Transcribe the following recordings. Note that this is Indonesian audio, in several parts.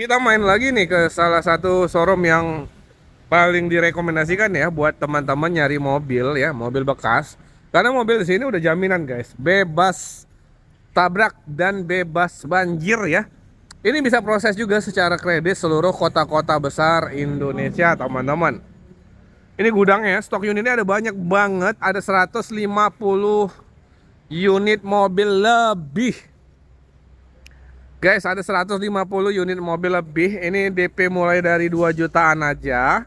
Kita main lagi nih ke salah satu showroom yang paling direkomendasikan ya buat teman-teman nyari mobil ya, mobil bekas. Karena mobil di sini udah jaminan guys, bebas tabrak dan bebas banjir ya. Ini bisa proses juga secara kredit seluruh kota-kota besar Indonesia, teman-teman. Ini gudangnya, stok unitnya ada banyak banget, ada 150 unit mobil lebih. Guys, ada 150 unit mobil lebih. Ini DP mulai dari 2 jutaan aja.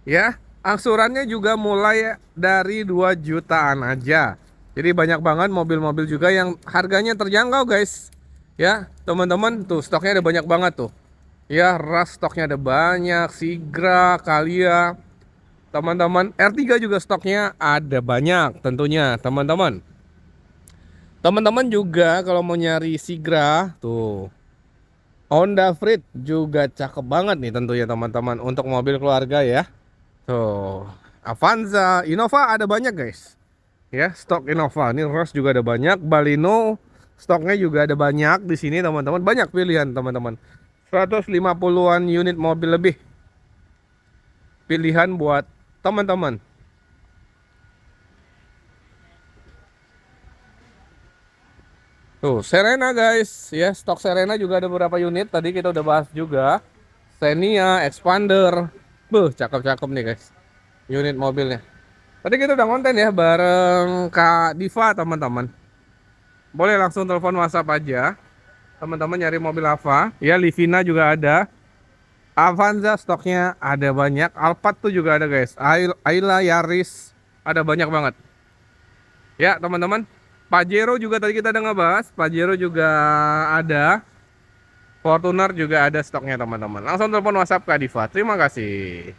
Ya, angsurannya juga mulai dari 2 jutaan aja. Jadi banyak banget mobil-mobil juga yang harganya terjangkau, guys. Ya, teman-teman, tuh stoknya ada banyak banget tuh. Ya, ras stoknya ada banyak, Sigra, Kalia. Teman-teman, R3 juga stoknya ada banyak tentunya, teman-teman. Teman-teman juga kalau mau nyari Sigra, tuh Honda Freed juga cakep banget nih tentunya teman-teman untuk mobil keluarga ya. Tuh, Avanza, Innova ada banyak guys. Ya, stok Innova. Ini Ros juga ada banyak, Baleno stoknya juga ada banyak di sini teman-teman. Banyak pilihan teman-teman. 150-an unit mobil lebih. Pilihan buat teman-teman. Tuh, Serena guys, ya stok Serena juga ada beberapa unit. Tadi kita udah bahas juga. Xenia, Expander. Cakep-cakep nih guys. Unit mobilnya. Tadi kita udah konten ya bareng Kak Diva teman-teman. Boleh langsung telepon WhatsApp aja. Teman-teman nyari mobil apa? Ya, Livina juga ada. Avanza stoknya ada banyak. Alphard tuh juga ada guys. Ayla, Yaris ada banyak banget. Ya teman-teman. Pajero juga tadi kita udah ngebahas. Pajero juga ada. Fortuner juga ada stoknya teman-teman. Langsung telepon WhatsApp Kak Diva. Terima kasih.